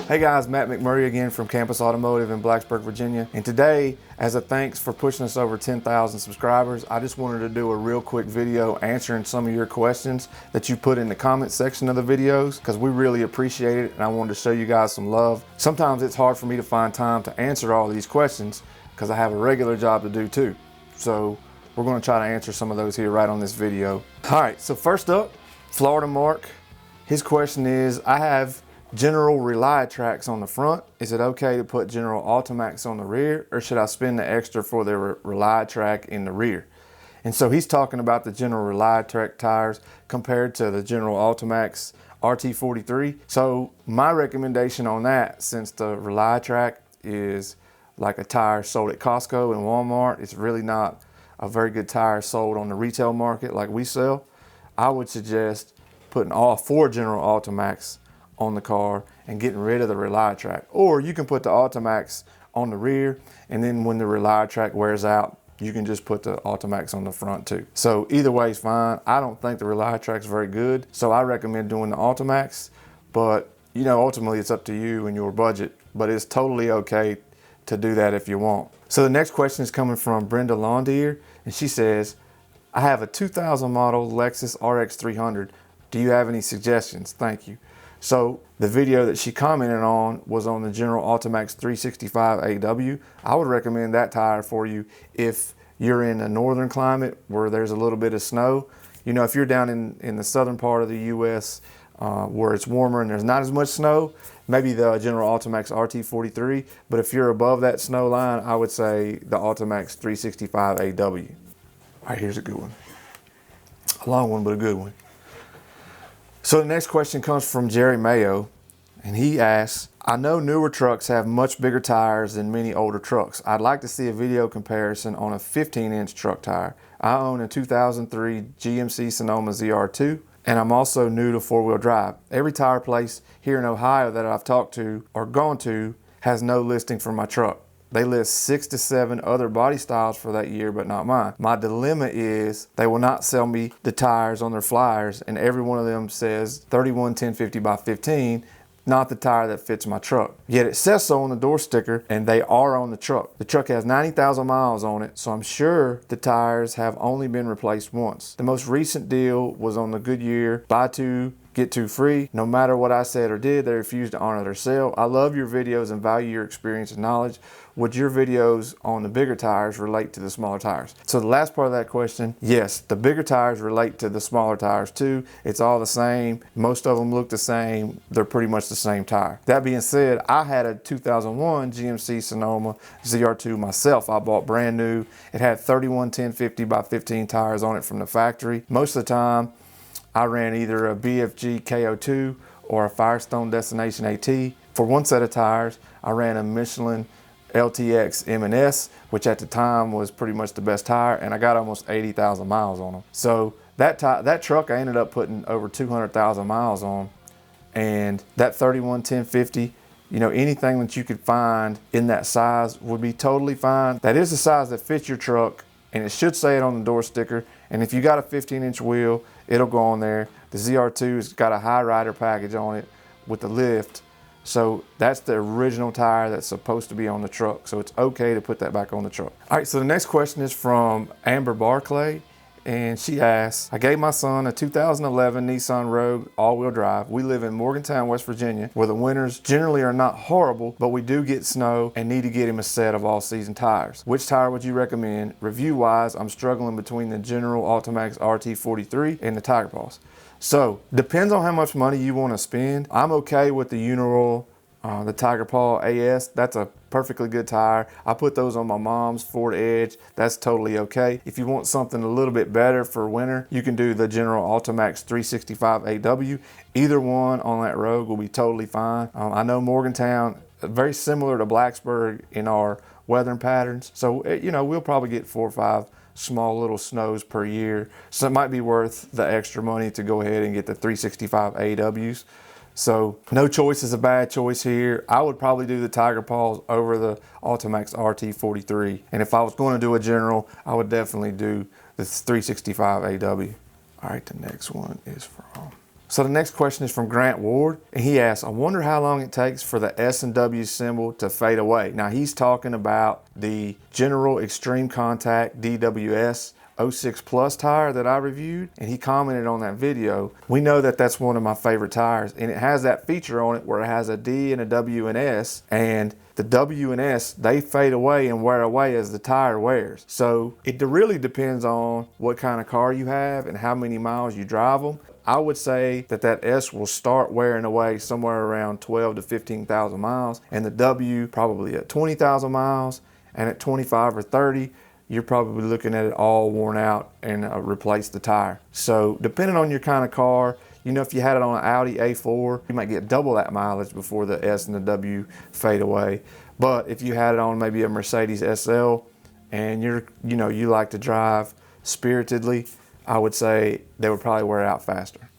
Hey guys, Matt McMurray again from Campus Automotive in Blacksburg, Virginia. And today, as a thanks for pushing us over 10,000 subscribers, I just wanted to do a real quick video answering some of your questions that you put in the comment section of the videos, because we really appreciate it and I wanted to show you guys some love. Sometimes it's hard for me to find time to answer all these questions because I have a regular job to do too. So we're going to try to answer some of those here right on this video. All right, so first up, Florida Mark. His question is, I have General Rely tracks on the front. Is it okay to put General Ultimax on the rear, or should I spend the extra for the Rely track in the rear? And so he's talking about the General Rely track tires compared to the General Ultimax RT43. So my recommendation on that, since the Rely track is like a tire sold at Costco and Walmart, it's really not a very good tire sold on the retail market like we sell. I would suggest putting all 4 General Ultimax on the car and getting rid of the Rely track. Or you can put the Ultimax on the rear, and then when the Rely track wears out, you can just put the Ultimax on the front too. So either way is fine. I don't think the Rely track's very good, so I recommend doing the Ultimax, but you know, ultimately it's up to you and your budget, but it's totally okay to do that if you want. So the next question is coming from Brenda Lonadier, and she says, I have a 2000 model Lexus RX 300. Do you have any suggestions? Thank you. So the video that she commented on was on the General Ultimax 365 AW. I would recommend that tire for you if you're in a northern climate where there's a little bit of snow. You know, if you're down in the southern part of the US where it's warmer and there's not as much snow, maybe the General Ultimax RT43. But if you're above that snow line, I would say the Ultimax 365 AW. All right, here's a good one. A long one, but a good one. So the next question comes from Jerry Mayo, and he asks, I know newer trucks have much bigger tires than many older trucks. I'd like to see a video comparison on a 15-inch truck tire. I own a 2003 GMC Sonoma ZR2, and I'm also new to four-wheel drive. Every tire place here in Ohio that I've talked to or gone to has no listing for my truck. They list 6 to 7 other body styles for that year, but not mine. My dilemma is they will not sell me the tires on their flyers, and every one of them says 31 1050 by 15, not the tire that fits my truck. Yet it says so on the door sticker, and they are on the truck. The truck has 90,000 miles on it, so I'm sure the tires have only been replaced once. The most recent deal was on the Goodyear buy 2, get 2 free. No matter what I said or did, they refused to honor their sale. I love your videos and value your experience and knowledge. Would your videos on the bigger tires relate to the smaller tires? So the last part of that question, yes, the bigger tires relate to the smaller tires too. It's all the same. Most of them look the same. They're pretty much the same tire. That being said, I had a 2001 GMC Sonoma ZR2 myself. I bought brand new. It had 31 1050 by 15 tires on it from the factory. Most of the time, I ran either a BFG KO2 or a Firestone Destination AT. For one set of tires, I ran a Michelin LTX M&S, which at the time was pretty much the best tire, and I got almost 80,000 miles on them. So that truck I ended up putting over 200,000 miles on, and that 31 1050, you know, anything that you could find in that size would be totally fine. That is the size that fits your truck, and it should say it on the door sticker. And if you got a 15-inch wheel, it'll go on there. The ZR2's got a high rider package on it with the lift. So that's the original tire that's supposed to be on the truck. So it's okay to put that back on the truck. All right, so the next question is from Amber Barclay. And she asks, I gave my son a 2011 Nissan Rogue all-wheel drive. We live in Morgantown, West Virginia, where the winters generally are not horrible, but we do get snow and need to get him a set of all-season tires. Which tire would you recommend? Review-wise, I'm struggling between the General Ultimax RT43 and the Tiger Paws. So, depends on how much money you want to spend. I'm okay with the Uniroyal, the Tiger Paw AS. That's a perfectly good tire. I put those on my mom's Ford Edge. That's totally okay. If you want something a little bit better for winter, you can do the General Ultimax 365 AW. Either one on that Rogue will be totally fine. I know Morgantown, very similar to Blacksburg in our weathering patterns. So, you know, we'll probably get 4 or 5 small little snows per year. So it might be worth the extra money to go ahead and get the 365 AWs. So no choice is a bad choice here. I would probably do the Tiger Paws over the Ultimax RT43. And if I was going to do a General, I would definitely do the 365 AW. All right, the next one is from So the next question is from Grant Ward, and he asks, I wonder how long it takes for the S&W symbol to fade away. Now he's talking about the General Extreme Contact DWS 06 Plus tire that I reviewed, and he commented on that video. We know that that's one of my favorite tires, and it has that feature on it where it has a D and a W and S, and the W and S, they fade away and wear away as the tire wears. So it really depends on what kind of car you have and how many miles you drive them. I would say that that S will start wearing away somewhere around 12 to 15,000 miles, and the W probably at 20,000 miles, and at 25 or 30, you're probably looking at it all worn out and replace the tire. So depending on your kind of car, you know, if you had it on an Audi A4, you might get double that mileage before the S and the W fade away. But if you had it on maybe a Mercedes SL and you like to drive spiritedly, I would say they would probably wear out faster.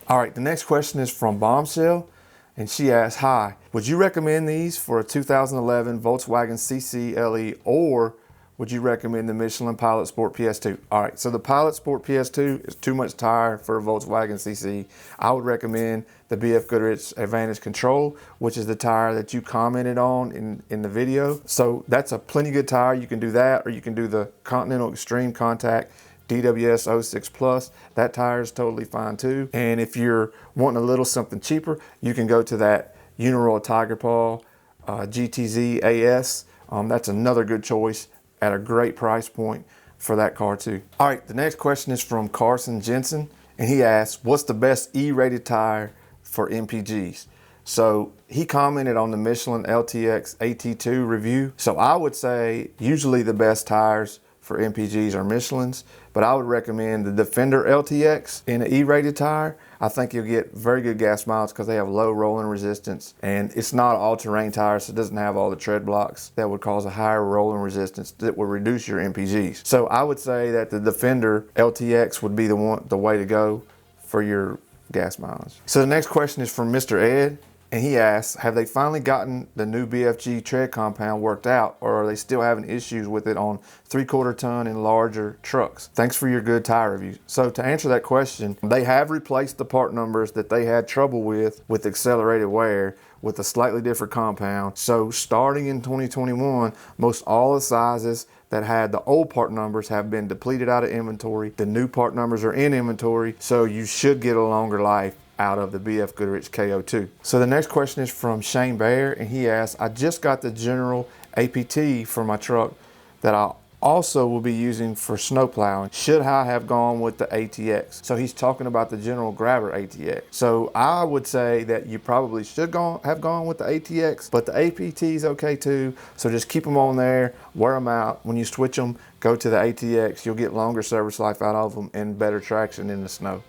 All right, the next question is from Bombshell, and she asks, hi, would you recommend these for a 2011 Volkswagen CC LE, or would you recommend the Michelin Pilot Sport PS2? All right, so the Pilot Sport PS2 is too much tire for a Volkswagen CC. I would recommend the BF Goodrich Advantage Control, which is the tire that you commented on in the video. So that's a plenty good tire. You can do that, or you can do the Continental Extreme Contact DWS 06 Plus. That tire is totally fine too. And if you're wanting a little something cheaper, you can go to that Uniroyal Tiger Paw GTZ AS. That's another good choice at a great price point for that car too. All right, the next question is from Carson Jensen, and he asks, what's the best E-rated tire for MPGs? So he commented on the Michelin LTX AT2 review. So I would say usually the best tires for MPGs are Michelin's, but I would recommend the Defender LTX in an E-rated tire. I think you'll get very good gas mileage because they have low rolling resistance, and it's not an all-terrain tire, so it doesn't have all the tread blocks that would cause a higher rolling resistance that would reduce your MPGs. So I would say that the Defender LTX would be the way to go for your gas mileage. So the next question is from Mr. Ed, and he asks, have they finally gotten the new BFG tread compound worked out, or are they still having issues with it on 3/4 ton and larger trucks? Thanks for your good tire review. So to answer that question, they have replaced the part numbers that they had trouble with accelerated wear with a slightly different compound. So starting in 2021, most all the sizes that had the old part numbers have been depleted out of inventory. The new part numbers are in inventory, so you should get a longer life out of the BF Goodrich KO2. So the next question is from Shane Baer, and he asks, I just got the General APT for my truck that I also will be using for snow plowing. Should I have gone with the ATX? So he's talking about the General Grabber ATX. So I would say that you probably should have gone with the ATX, but the APT is okay too. So just keep them on there, wear them out. When you switch them, go to the ATX. You'll get longer service life out of them and better traction in the snow.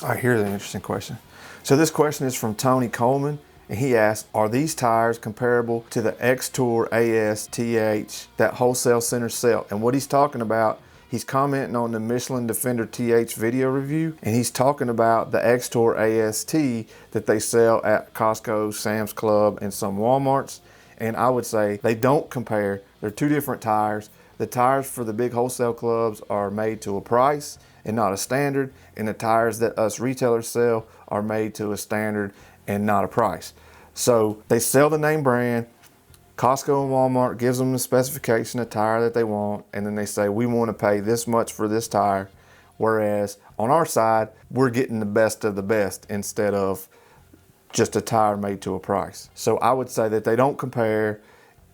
All right, here's an interesting question. So this question is from Tony Coleman, and he asks, are these tires comparable to the X-Tour AS TH that wholesale centers sell? And what he's talking about, he's commenting on the Michelin Defender TH video review, and he's talking about the X-Tour AST that they sell at Costco, Sam's Club, and some Walmarts. And I would say they don't compare. They're two different tires. The tires for the big wholesale clubs are made to a price and not a standard, and the tires that us retailers sell are made to a standard and not a price. So they sell the name brand. Costco and Walmart gives them the specification of tire that they want, and then they say, we want to pay this much for this tire. Whereas on our side, we're getting the best of the best instead of just a tire made to a price. So I would say that they don't compare.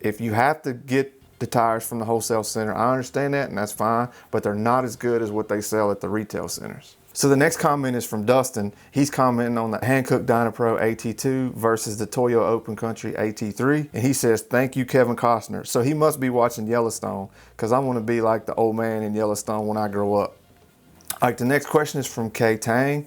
If you have to get the tires from the wholesale center, I understand that, and that's fine, but they're not as good as what they sell at the retail centers. So the next comment is from Dustin. He's commenting on the Hankook Dynapro AT2 versus the Toyo Open Country AT3, and he says, thank you, Kevin Costner. So he must be watching Yellowstone, because I want to be like the old man in Yellowstone when I grow up. All right, the next question is from Tang,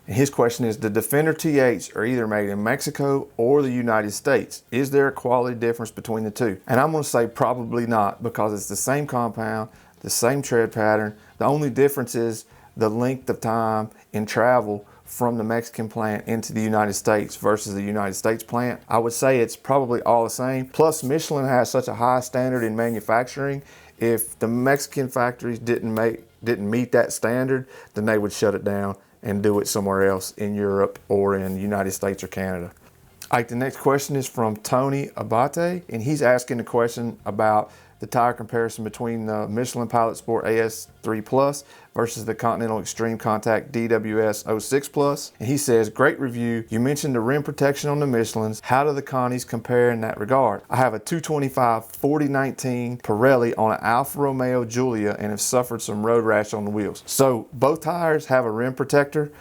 and his question is, the Defender TH are either made in Mexico or the United States. Is there a quality difference between the two? And I'm gonna say probably not, because it's the same compound, the same tread pattern. The only difference is the length of time in travel from the Mexican plant into the United States versus the United States plant. I would say it's probably all the same. Plus, Michelin has such a high standard in manufacturing. If the Mexican factories didn't meet that standard, then they would shut it down and do it somewhere else in Europe or in the United States or Canada. All right, the next question is from Tony Abate, and he's asking a question about the tire comparison between the Michelin Pilot Sport AS3 Plus versus the Continental Extreme Contact DWS 06 Plus. And he says, great review. You mentioned the rim protection on the Michelins. How do the Connies compare in that regard? I have a 225 4019 Pirelli on an Alfa Romeo Giulia and have suffered some road rash on the wheels. So both tires have a rim protector.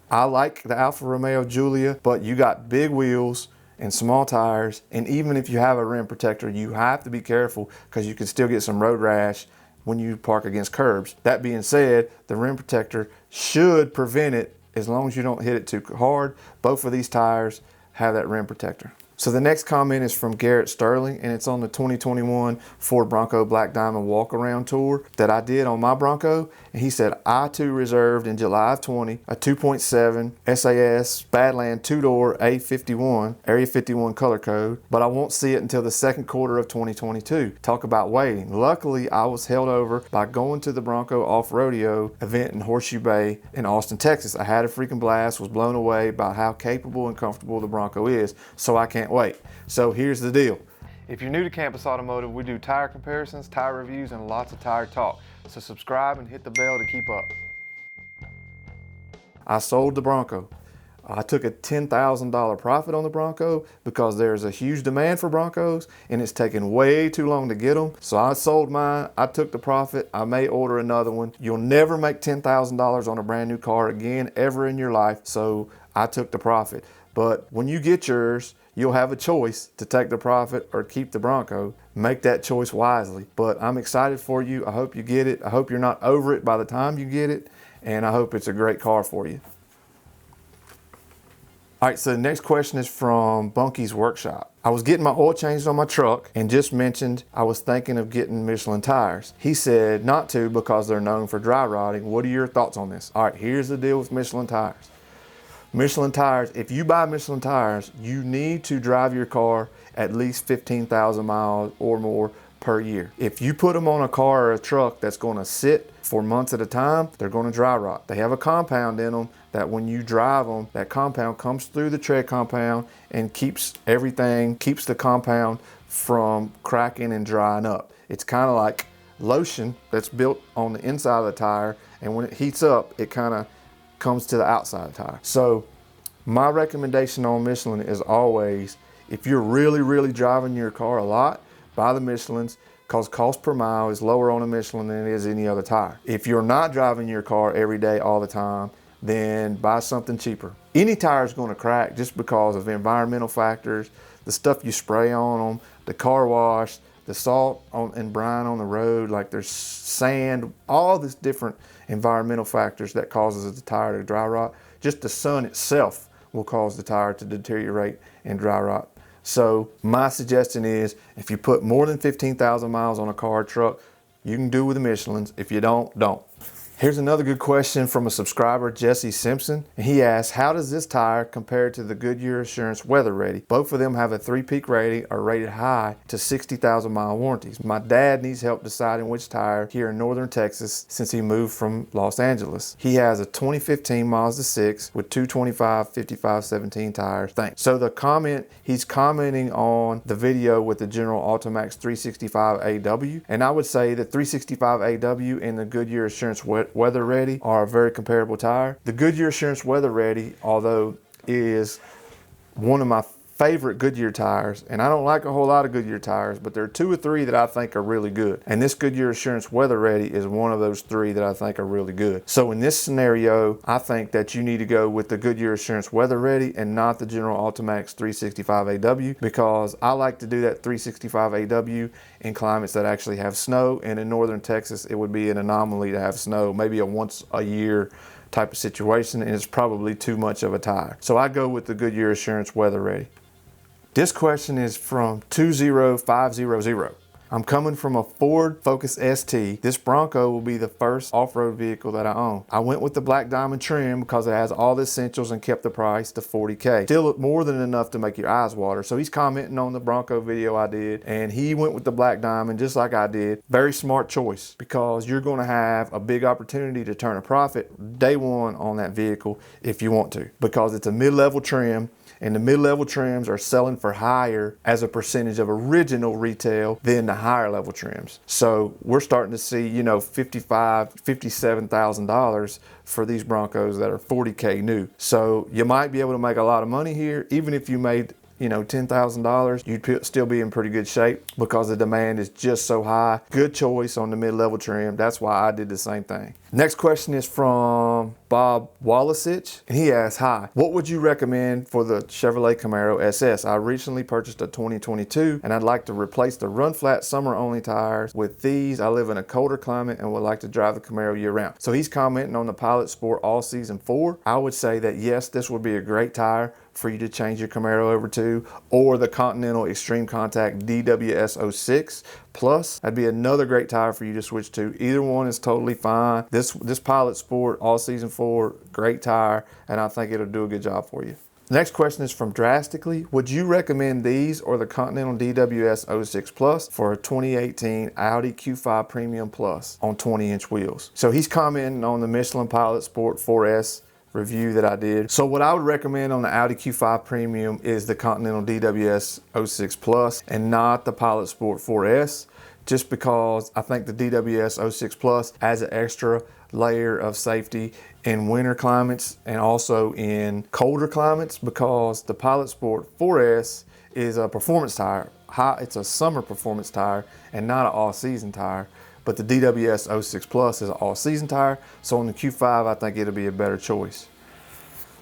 I like the Alfa Romeo Giulia, but you got big wheels and small tires, and even if you have a rim protector, you have to be careful because you can still get some road rash when you park against curbs. That being said, the rim protector should prevent it as long as you don't hit it too hard. Both of these tires have that rim protector. So the next comment is from Garret Sterling, and it's on the 2021 Ford Bronco Black Diamond walk-around tour that I did on my Bronco. And he said, I too reserved in July of 20 a 2.7 SAS Badland two-door A51, Area 51 color code, but I won't see it until the second quarter of 2022. Talk about waiting. Luckily, I was held over by going to the Bronco Off-Rodeo event in Horseshoe Bay in Austin, Texas. I had a freaking blast, was blown away by how capable and comfortable the Bronco is, so I can't wait. So here's the deal. If you're new to Campus Automotive, we do tire comparisons, tire reviews, and lots of tire talk. So subscribe and hit the bell to keep up. I sold the Bronco. I took a $10,000 profit on the Bronco because there's a huge demand for Broncos and it's taken way too long to get them. So I sold mine, I took the profit, I may order another one. You'll never make $10,000 on a brand new car again, ever in your life. So I took the profit. But when you get yours, you'll have a choice to take the profit or keep the Bronco. Make that choice wisely. But I'm excited for you. I hope you get it. I hope you're not over it by the time you get it. And I hope it's a great car for you. All right, so the next question is from Bunky's Workshop. I was getting my oil changed on my truck and just mentioned I was thinking of getting Michelin tires. He said not to because they're known for dry rotting. What are your thoughts on this? All right, here's the deal with Michelin tires. Michelin tires, if you buy Michelin tires, you need to drive your car at least 15,000 miles or more per year. If you put them on a car or a truck that's going to sit for months at a time, they're going to dry rot. They have a compound in them that when you drive them, that compound comes through the tread compound and keeps the compound from cracking and drying up. It's kind of like lotion that's built on the inside of the tire, and when it heats up, it kind of comes to the outside of the tire. So my recommendation on Michelin is always, if you're really driving your car a lot, buy the Michelins, because cost per mile is lower on a Michelin than it is any other tire. If you're not driving your car every day all the time, then buy something cheaper. Any tire is going to crack just because of environmental factors, the stuff you spray on them, the car wash, the salt and brine on the road, like there's sand, all these different environmental factors that causes the tire to dry rot. Just the sun itself will cause the tire to deteriorate and dry rot. So my suggestion is, if you put more than 15,000 miles on a car or truck, you can do with the Michelins. If you don't, don't. Here's another good question from a subscriber, Jesse Simpson. And he asks, how does this tire compare to the Goodyear Assurance Weather Ready? Both of them have a 3-peak rating, are rated high to 60,000 mile warranties. My dad needs help deciding which tire here in northern Texas since he moved from Los Angeles. He has a 2015 Mazda 6 with 225 5517 tires. Thanks. So the comment, he's commenting on the video with the General Automax 365AW. And I would say the 365AW and the Goodyear Assurance Weather Ready are a very comparable tire. The Goodyear Assurance Weather Ready, although is one of my favorite Goodyear tires, and I don't like a whole lot of Goodyear tires, but there are 2 or 3 that I think are really good. And this Goodyear Assurance Weather Ready is one of those 3 that I think are really good. So in this scenario, I think that you need to go with the Goodyear Assurance Weather Ready and not the General Automax 365AW, because I like to do that 365AW in climates that actually have snow, and in northern Texas, it would be an anomaly to have snow, maybe a once a year type of situation, and it's probably too much of a tire. So I go with the Goodyear Assurance Weather Ready. This question is from TwoZeroFiveZeroZero. I'm coming from a Ford Focus ST. This Bronco will be the first off-road vehicle that I own. I went with the Black Diamond trim because it has all the essentials and kept the price to $40K. Still more than enough to make your eyes water. So he's commenting on the Bronco video I did, and he went with the Black Diamond just like I did. Very smart choice, because you're going to have a big opportunity to turn a profit day one on that vehicle if you want to, because it's a mid-level trim, and the mid-level trims are selling for higher as a percentage of original retail than the higher level trims. So we're starting to see, you know, $55,000, $57,000 for these Broncos that are $40K new. So you might be able to make a lot of money here. Even if you made, you know, $10,000, you'd still be in pretty good shape because the demand is just so high. Good choice on the mid-level trim. That's why I did the same thing. Next question is from Bob Wallitsch, and he asks, hi, what would you recommend for the Chevrolet Camaro SS? I recently purchased a 2022 and I'd like to replace the run flat summer only tires with these. I live in a colder climate and would like to drive the Camaro year round. So he's commenting on the Pilot Sport All Season 4. I would say that yes, this would be a great tire for you to change your Camaro over to, or the Continental Extreme Contact DWS 06 Plus. That'd be another great tire for you to switch to. Either one is totally fine. This Pilot Sport All Season 4, great tire, and I think it'll do a good job for you. Next question is from Drastikally. Would you recommend these or the Continental DWS 06 Plus for a 2018 Audi Q5 Premium Plus on 20-inch wheels? So he's commenting on the Michelin Pilot Sport 4S review that I did. So what I would recommend on the Audi Q5 Premium is the Continental DWS 06 Plus and not the Pilot Sport 4S, just because I think the DWS 06 Plus adds an extra layer of safety in winter climates and also in colder climates, because the Pilot Sport 4S is a performance tire. It's a summer performance tire and not an all-season tire. But the DWS 06 Plus is an all-season tire, so on the Q5, I think it'll be a better choice.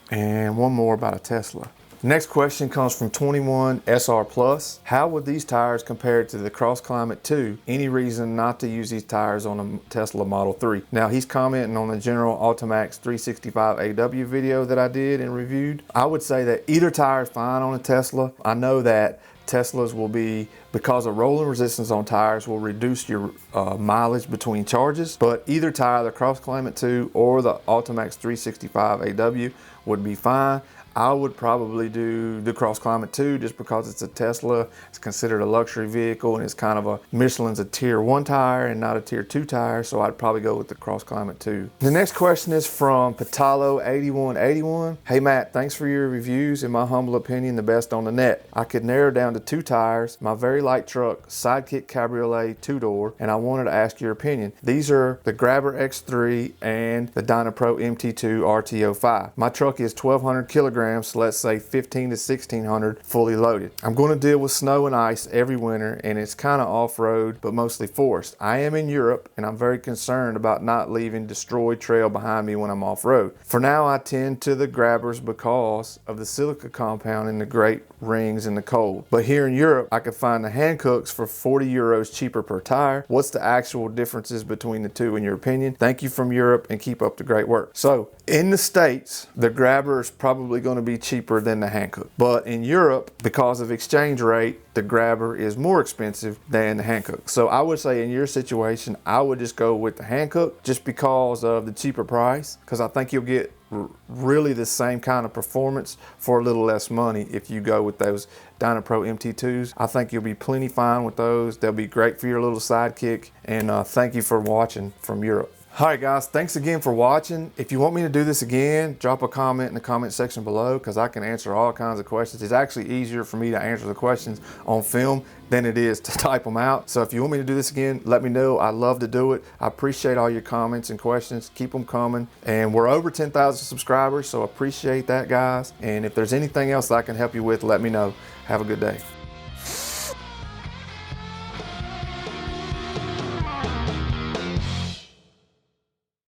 And one more about a Tesla. Next question comes from 21 SR Plus. How would these tires compare to the Cross Climate 2? Any reason not to use these tires on a Tesla Model 3? Now he's commenting on the General Automax 365 AW video that I did and reviewed. I would say that either tire is fine on a Tesla. I know that Teslas will be, because of rolling resistance on tires, will reduce your mileage between charges, but either tire, the Cross Climate 2 or the Automax 365 AW would be fine. I would probably do the Cross Climate 2 just because it's a Tesla. It's considered a luxury vehicle, and it's kind of a, Michelin's a tier 1 tire and not a tier 2 tire, so I'd probably go with the Cross Climate 2. The next question is from Patalo8181. Hey Matt, thanks for your reviews. In my humble opinion, the best on the net. I could narrow down to 2 tires, my very light truck, Sidekick Cabriolet 2-door, and I wanted to ask your opinion. These are the Grabber X3 and the Dynapro MT2 RT05. My truck is 1,200 kilograms, so let's say 15 to 1,600 fully loaded. I'm going to deal with snow and ice every winter, and it's kind of off-road, but mostly forest. I am in Europe, and I'm very concerned about not leaving destroyed trail behind me when I'm off-road. For now, I tend to the Grabbers because of the silica compound in the great rings in the cold. But here in Europe, I could find the Hancooks for 40 euros cheaper per tire. What's the actual differences between the two in your opinion? Thank you from Europe, and keep up the great work. So in the States, the Grabber is probably going to be cheaper than the Hankook. But in Europe, because of exchange rate, the Grabber is more expensive than the Hankook. So I would say in your situation, I would just go with the Hankook just because of the cheaper price, because I think you'll get really the same kind of performance for a little less money if you go with those Dynapro MT2s. I think you'll be plenty fine with those. They'll be great for your little Sidekick. And thank you for watching from Europe. All right guys, thanks again for watching. If you want me to do this again, drop a comment in the comment section below, because I can answer all kinds of questions. It's actually easier for me to answer the questions on film than it is to type them out. So if you want me to do this again, let me know. I love to do it. I appreciate all your comments and questions. Keep them coming. And we're over 10,000 subscribers, so appreciate that, guys. And if there's anything else that I can help you with, let me know. Have a good day.